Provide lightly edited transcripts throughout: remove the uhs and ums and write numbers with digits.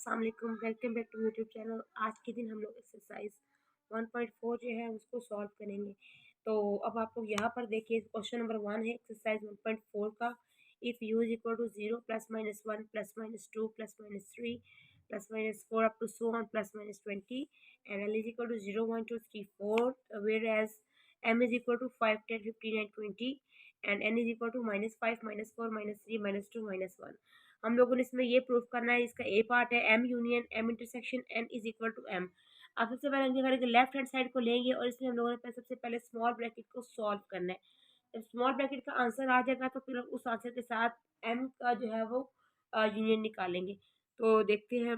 अस्सलाम वालेकुम, welcome back to YouTube channel. आज के दिन हम लोग एक्सरसाइज 1.4 जो है उसको सॉल्व करेंगे। तो अब आप लोग यहाँ पर देखिए, क्वेश्चन नंबर 1 है एक्सरसाइज 1.4 का। If U is equal to 0 +-1 +-2 +-3 +-4 up to so on +-20 and L is equal to 0 1 2 3 4 whereas M is equal to 5 10 15 and 20 and N is equal to -5 -4 -3 -2 -1। हम लोगों ने इसमें ये प्रूफ करना है। इसका ए पार्ट है M union M intersection N is equal to M. अब सबसे पहले हम क्या करेंगे, लेफ्ट हैंड साइड को लेंगे और इसमें हम लोगों ने सबसे पहले स्मॉल ब्रैकेट को सॉल्व करना है। जब स्मॉल ब्रैकेट का आंसर आ जाएगा तो फिर उस आंसर के साथ एम का जो है वो यूनियन निकालेंगे। तो देखते हैं,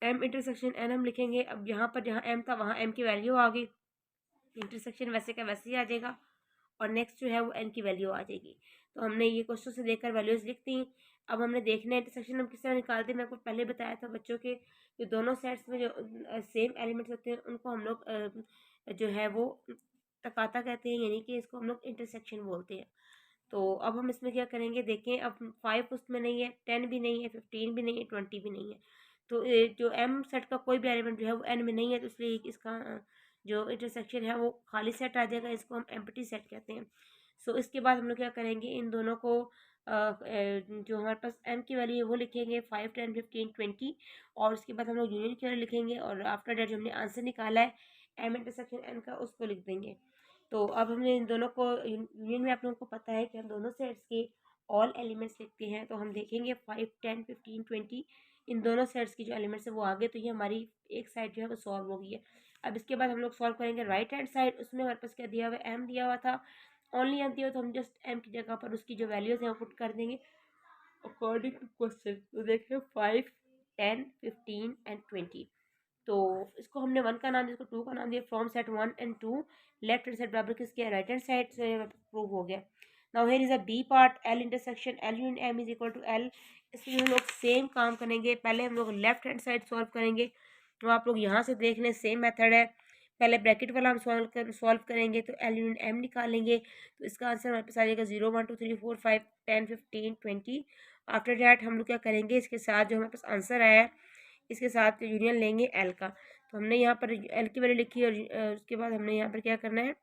एम इंटरसेक्शन एन हम लिखेंगे। अब यहाँ पर जहाँ एम था वहाँ एम की वैल्यू आ गई, इंटरसेक्शन वैसे का वैसे ही आ जाएगा और नेक्स्ट जो है वो एन की वैल्यू आ जाएगी। तो हमने ये क्वेश्चन से देखकर वैल्यूज लिख दी। अब हमने देखना है इंटरसेक्शन हम किस तरह निकालते हैं। मैं आपको पहले बताया था बच्चों के जो दोनों सेट्स में जो सेम एलिमेंट्स होते हैं उनको हम लोग जो है वो तकाता कहते हैं, यानी कि इसको हम लोग इंटरसेक्शन बोलते हैं। तो अब हम इसमें क्या करेंगे, देखें अब 5 उसमें नहीं है, 10 भी नहीं है, 15 भी नहीं है, 20 भी नहीं है। तो जो एम सेट का कोई भी एलिमेंट जो है वो एन में नहीं है, तो इसलिए इसका जो इंटरसेक्शन है वो खाली सेट आ जाएगा। इसको हम एम्प्टी सेट कहते हैं। सो इसके बाद हम लोग क्या करेंगे, इन दोनों को जो हमारे पास एम की वैल्यू है वो लिखेंगे 5 10 15 20 और उसके बाद हम लोग यूनियन की वैल्यू लिखेंगे और आफ्टर डेट जो हमने आंसर निकाला है एम इंटरसेक्शन एन का उसको लिख देंगे। तो अब हमने इन दोनों को यूनियन में आप लोगों को पता है कि हम दोनों सेट्स के ऑल एलिमेंट्स लिखते हैं। तो हम देखेंगे 5 10 15 20 इन दोनों सेट्स की जो एलिमेंट्स है वो आगे, तो ये हमारी एक साइड जो है वो सॉल्व हो गई है। अब इसके बाद हम लोग सॉल्व करेंगे राइट हैंड साइड। उसमें हमारे पास क्या दिया हुआ है, एम दिया हुआ था, ओनली एम दिया हुआ, तो हम जस्ट एम की जगह पर उसकी जो वैल्यूज हैं वो पुट कर देंगे अकॉर्डिंग टू क्वेश्चन। तो देखिए 5 10 15 एंड 20। तो इसको हमने 1 का नाम दिया, इसको 2 का नाम दिया। From set 1 and 2 left hand side बराबर किसके, राइट हैंड साइड से प्रूव हो गया। Now here is a B part, L intersection L union M is equal to L. इसमें हम लोग सेम काम करेंगे, पहले हम लोग लेफ्ट हैंड साइड सॉल्व करेंगे। तो आप लोग यहाँ से देख लें, सेम मेथड है। पहले ब्रैकेट वाला हम सॉल्व करेंगे तो एल यूनियन एम निकालेंगे। तो इसका आंसर हमारे पास आ जाएगा 0 1 2 3 4 5 10 15 20। आफ्टर डैट हम लोग क्या करेंगे, इसके साथ जो हमारे पास आंसर आया है इसके साथ यूनियन लेंगे एल का। तो हमने यहाँ पर एल की वैल्यू लिखी और उसके बाद हमने यहाँ पर क्या करना है,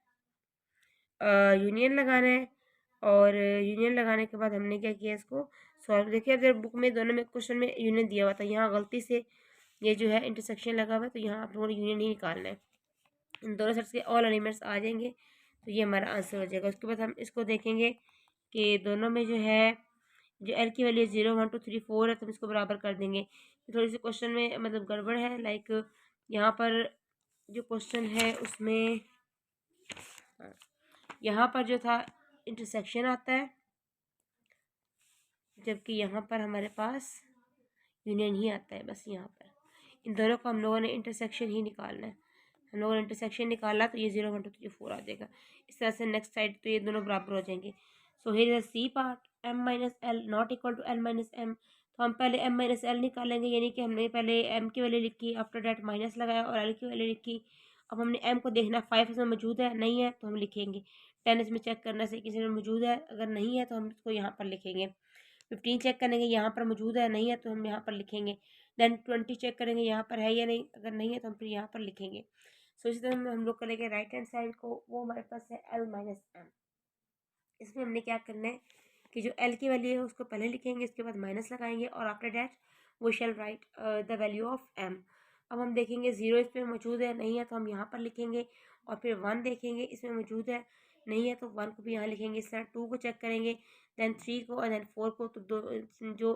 यूनियन लगाना है। और यूनियन लगाने के बाद हमने क्या किया, इसको सॉल्व। देखिए अगर बुक में दोनों में क्वेश्चन में यूनियन दिया हुआ था, यहाँ गलती से ये जो है इंटरसेक्शन लगा हुआ है, तो यहाँ आप लोगों ने यूनियन नहीं निकालना है। इन दोनों सेट्स के ऑल एलिमेंट्स आ जाएंगे तो ये हमारा आंसर हो जाएगा। उसके बाद हम इसको देखेंगे कि दोनों में जो है जो एल की वैल्यू 0 1 2 3 4 है, तो हम इसको बराबर कर देंगे। थोड़ी सी क्वेश्चन में मतलब गड़बड़ है, लाइक यहाँ पर जो क्वेश्चन है उसमें यहाँ पर जो था इंटरसेक्शन आता है, जबकि यहाँ पर हमारे पास यूनियन ही आता है। बस यहाँ पर इन दोनों को हम लोगों ने इंटरसेक्शन ही निकालना है। हम लोगों ने इंटरसेक्शन निकाला तो ये 0 1 2 3 4 आ जाएगा। इस तरह से नेक्स्ट साइड तो ये दोनों बराबर हो जाएंगे। So here is C part, M minus L not equal to L minus M. तो हम पहले एम माइनस एल निकालेंगे, यानी कि हमने पहले एम की वैल्यू लिखी, आफ्टर डेट माइनस लगाया और एल की वैल्यू लिखी। अब हमने एम को देखना 5 इसमें मौजूद है, नहीं है तो हम लिखेंगे। 10 इसमें चेक करने से किसी में मौजूद है, अगर नहीं है तो हम इसको यहाँ पर लिखेंगे। 15 चेक करेंगे, यहाँ पर मौजूद है, नहीं है तो हम यहाँ पर लिखेंगे। देन 20 चेक करेंगे यहाँ पर है या नहीं, अगर नहीं है तो हम फिर यहाँ पर लिखेंगे। सो इसी तरह हम लोग करेंगे राइट हैंड साइड को, वो हमारे पास है एल माइनस एम। इसमें हमने क्या करना है कि जो एल की वैल्यू है उसको पहले लिखेंगे, इसके बाद माइनस लगाएंगे और after that we shall write the value of M. अब हम देखेंगे 0 इसमें मौजूद है, नहीं है तो हम यहाँ पर लिखेंगे और फिर 1 देखेंगे इसमें मौजूद है, नहीं है तो 1 को भी यहाँ लिखेंगे। इस तरह 2 को चेक करेंगे, देन 3 को और देन 4 को। तो जो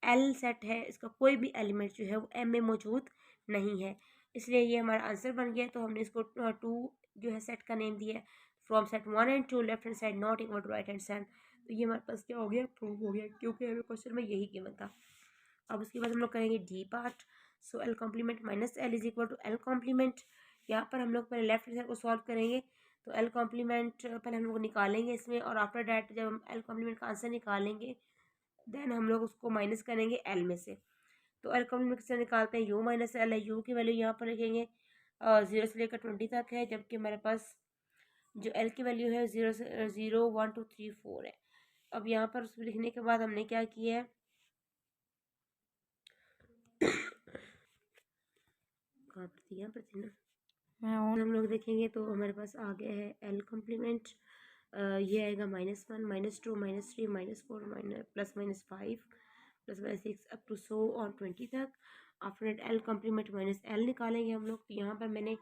एल सेट है इसका कोई भी एलिमेंट जो है वो एम में मौजूद नहीं है, इसलिए ये हमारा आंसर बन गया। तो हमने इसको 2 जो है सेट का नेम दिया है, from set 1 and 2 left hand side not equal to right hand side. तो ये हमारे पास क्या हो गया, प्रूव हो गया, क्योंकि हमें क्वेश्चन में यही गिवन था। अब उसके बाद हम लोग करेंगे D part. So L complement minus L is equal to L complement. यहाँ पर हम लोग पहले लेफ्ट साइड को सॉल्व करेंगे। तो एल कॉम्प्लीमेंट पहले हम लोग निकालेंगे इसमें और आफ्टर डैट जब हम एल कॉम्प्लीमेंट का आंसर निकालेंगे देन हम लोग उसको माइनस करेंगे एल में से। तो एल कॉम्प्लीमेंट से निकालते हैं, यू माइनस एल है, यू की वैल्यू यहाँ पर लिखेंगे 0 से लेकर 20 तक है, जबकि हमारे पास जो एल की वैल्यू है 0 से 0 1 2 3 4 है। अब यहाँ पर उसमें लिखने के बाद हमने क्या किया है कहाँ पर थी, यहाँ पर थी ना। मैं हम लोग देखेंगे तो हमारे पास आ गया है एल कम्प्लीमेंट। ये आएगा -1 -2 -3 -4 +-5 +-6 अप टू 100 और 20 तक। After that L complement minus L निकालेंगे हम लोग। तो यहाँ पर मैंने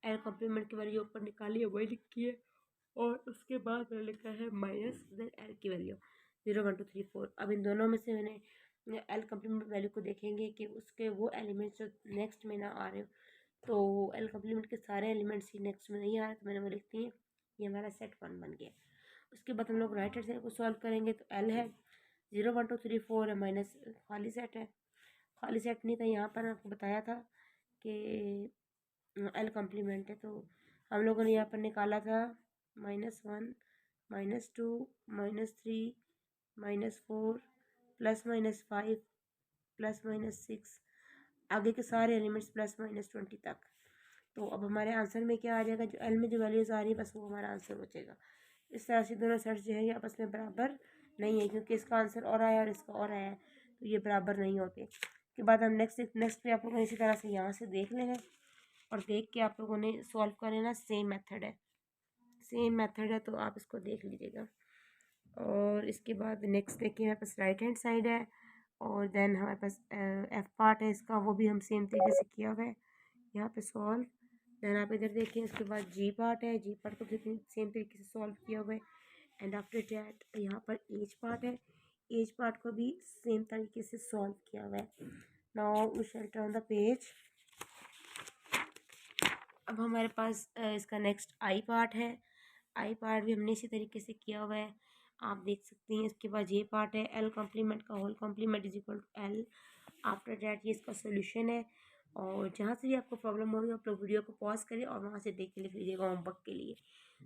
एल कम्प्लीमेंट की वैल्यू ऊपर निकाली है, वही लिखी है, और उसके बाद मैंने लिखा है माइनस देन एल की वैल्यू 0 1 2 3 4। अब इन दोनों में से मैंने एल कम्प्लीमेंट वैल्यू को देखेंगे कि उसके वो एलिमेंट्स जो नेक्स्ट में ना आ रहे हो, तो एल कम्प्लीमेंट के सारे एलिमेंट्स ही नेक्स्ट में नहीं आ रहे, तो मैंने वो लिखती है, ये हमारा सेट 1 बन गया। उसके बाद हम लोग राइट हैंड साइड को सॉल्व करेंगे। तो एल है 0 1 2 3 4 है, माइनस खाली सेट है, खाली सेट नहीं था, यहाँ पर आपको बताया था कि एल कम्प्लीमेंट है। तो हम लोगों ने यहाँ पर निकाला था -1 -2 -3 -4 +-5 +-6, आगे के सारे एलिमेंट्स +-20 तक। तो अब हमारे आंसर में क्या आ जाएगा, जो एल में जो वैल्यूज आ रही है बस वो हमारा आंसर बचेगा। इस तरह से दोनों सेट्स जो है ये आपस में बराबर नहीं है, क्योंकि इसका आंसर और आया और इसका और आया है, तो ये बराबर नहीं होते। उसके बाद हम नेक्स्ट पे आप लोगों ने इसी तरह से यहाँ से देख लेना और देख के आप लोगों ने सॉल्व कर लेना। सेम मेथड है, तो आप इसको देख लीजिएगा। और इसके बाद नेक्स्ट देखिए हमारे पास राइट हैंड साइड है, और देन हमारे पास एफ पार्ट है इसका, वो भी हम सेम तरीके से किया हुआ है यहाँ पे सॉल्व। देन आप इधर देखिए, उसके बाद जी पार्ट है, जी पार्ट को सेम तरीके से सॉल्व किया हुआ है। एंड आफ्टर दैट यहाँ पर एज पार्ट है, एज पार्ट को भी सेम तरीके से सॉल्व किया हुआ है। Now we shall turn the page. अब हमारे पास इसका नेक्स्ट आई पार्ट है, आई पार्ट भी हमने इसी तरीके से किया हुआ है, आप देख सकते हैं। इसके बाद ये पार्ट है, एल कम्प्लीमेंट का whole complement is equal to L. After that ये इसका सोल्यूशन है। और जहाँ से भी आपको प्रॉब्लम हो रही है आप लोग वीडियो को पॉज करिए और वहाँ से देख के लिख लीजिएगा होमवर्क के लिए।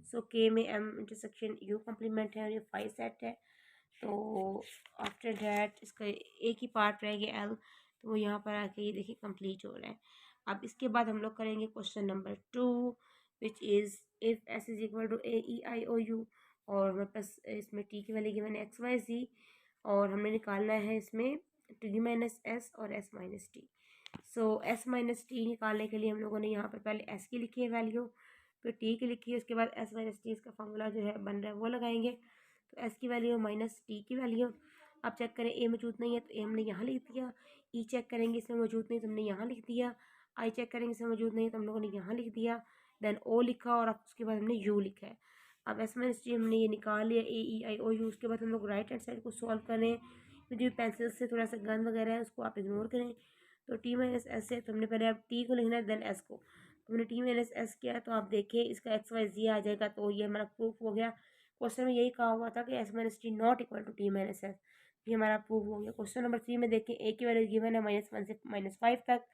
सो के में एम इंटरसेक्शन यू कम्प्लीमेंट है और ये 5 सेट है। तो आफ्टर डैट इसका एक ही पार्ट रह गया एल, तो वो यहाँ पर आके ये देखिए कंप्लीट हो रहा है। अब इसके बाद हम लोग करेंगे question number 2, which is if S is equal to A E I O U, और हमारे पास इसमें टी की वैल्यू गिवन है एक्स वाई जी, और हमने निकालना है इसमें टी माइनस एस और S minus T. So S minus T निकालने के लिए हम लोगों ने यहाँ पर पहले एस की लिखी है वैल्यू, फिर टी की लिखी है, उसके बाद एस माइनस टी इसका फॉर्मूला जो है बन रहा है वो लगाएंगे। तो एस की वैल्यू माइनस टी की वैल्यू। अब चेक करें ए मौजूद नहीं है तो ए हमने यहाँ लिख दिया, ई चेक करेंगे इसमें मौजूद नहीं तो हमने यहाँ लिख दिया, आई चेक करेंगे इसमें मौजूद नहीं तो हम लोगों ने यहाँ लिख दिया, देन ओ लिखा और अब उसके बाद हमने यू लिखा है। अब एस माइनस टी हमने ये निकाल लिया, ए ई आई ओ यू। उसके बाद हम लोग राइट हैंड साइड को सॉल्व करें, तो जो पेंसिल से थोड़ा सा गन वगैरह है उसको आप इग्नोर करें। तो टी माइनस एस है, तो हमने पहले अब टी को लिखना है देन एस को, तो हमने टी माइनस एस किया, तो आप देखिए इसका एक्स वाई जी आ जाएगा। तो ये हमारा प्रूफ हो गया। क्वेश्चन में यही कहा हुआ था कि S minus T not equal to T minus S, ये हमारा प्रूफ हो गया। क्वेश्चन नंबर 3 में देखिए ए की वैल्यू गिवन है -1 से -5 तक,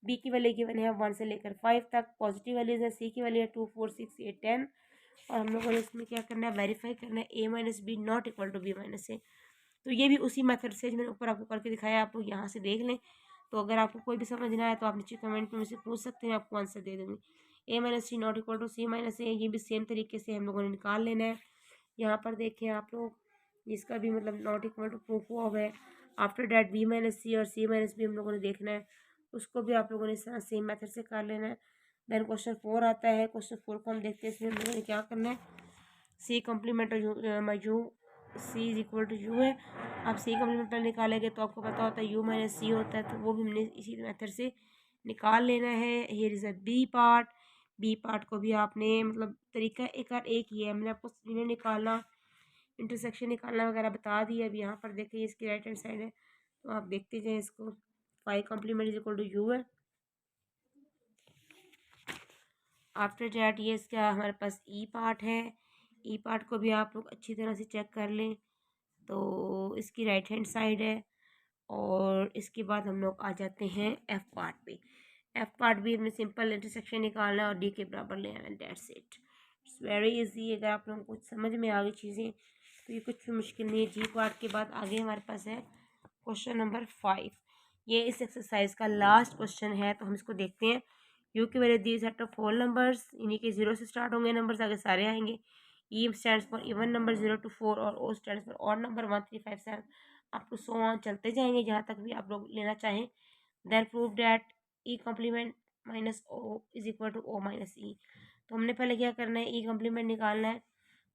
बी की वैल्यू गिवन है 1 से लेकर 5 तक, पॉजिटिव वैल्यूज है, सी की वैल्यू है 2 4 6 8 10, और हम लोगों ने इसमें क्या करना है, वेरीफाई करना है A minus B not equal to B minus A. तो ये भी उसी मेथड से मैंने ऊपर आपको करके दिखाया, आप लोग यहाँ से देख लें। तो अगर आपको कोई भी समझ ना आए तो आप नीचे कमेंट में मुझसे पूछ सकते हैं, आपको आंसर दे दूँगी। A minus C not equal to C minus A, ये भी सेम तरीके से हम लोगों ने निकाल लेना है। यहाँ पर देखें आप लोग, इसका भी मतलब नॉट इक्वल टू प्रूफ हुआ है। आफ्टर डैट बी माइनस सी और सी माइनस बी हम लोगों ने देखना है, उसको भी आप लोगों ने इस तरह सेम मेथड से कर लेना है। देन क्वेश्चन 4 आता है, क्वेश्चन 4 को हम देखते हैं। इसमें हम लोगों ने क्या करना है, C complement U C is equal to U है। आप सी कम्प्लीमेंट निकालेंगे तो आपको पता होता है यू माइनस सी होता है, तो वो भी हमने इसी मेथड से निकाल लेना है। Here is a B part, B part को भी आपने मतलब तरीका एक ही है, मैंने आपको इन्हें निकालना, इंटरसेक्शन निकालना वगैरह बता दिया। अब यहाँ पर देखिए इसकी राइट हैंड साइड है, तो आप देखते जाएँ इसको। 5 complement is equal to U है। आफ्टर डैट ये इसका हमारे पास ई पार्ट है, ई पार्ट को भी आप लोग अच्छी तरह से चेक कर लें। तो इसकी राइट हैंड साइड है, और इसके बाद हम लोग आ जाते हैं एफ पार्ट पे। एफ पार्ट भी हमें सिंपल इंटरसेक्शन निकालना है और डी के बराबर लेना है, that's it. It's very easy. अगर आप लोगों को कुछ समझ में आ गई चीज़ें तो ये कुछ भी मुश्किल नहीं है। जी पार्ट के बाद आगे हमारे पास है क्वेश्चन नंबर 5, ये इस एक्सरसाइज का लास्ट क्वेश्चन है, तो हम इसको देखते हैं। यू की value the set of 4 numbers, इन्हीं के 0 से स्टार्ट होंगे नंबर्स, आगे सारे आएंगे। E stands for even number 0 to 4 और O stands for odd number 1 3 5 7 up to so on, चलते जाएंगे जहाँ तक भी आप लोग लेना चाहें। Then prove that E complement minus O is equal to O minus E. तो हमने पहले क्या करना है, ई कम्प्लीमेंट निकालना है,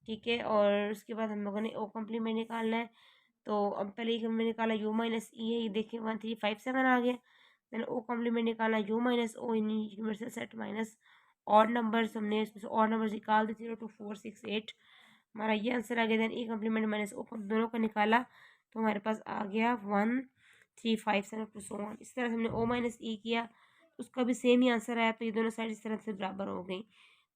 ठीक है, और उसके बाद हम लोगों ने ओ कम्प्लीमेंट निकालना है। तो अब पहले ई कम्प्लीमेंट निकाला, यू माइनस ई है, ये देखिए 1357 आ गया। देन ओ कम्प्लीमेंट निकाला, U minus O in universal set minus odd numbers, हमने इसमें से ऑड नंबर्स निकाल दिए 0 2 4 6 8, हमारा ये आंसर आ गया। देन ई कम्प्लीमेंट माइनस ओ दोनों का निकाला तो हमारे पास आ गया 1357 टू सो ऑन। इस तरह से हमने ओ माइनस ई किया, उसका भी सेम ही आंसर आया, तो ये दोनों साइड इस तरह से बराबर हो गई।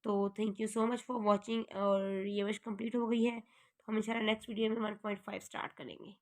तो thank you so much for watching, और ये विश कंप्लीट हो गई है। तो हम इंशाल्लाह नेक्स्ट वीडियो में 1.5 स्टार्ट करेंगे।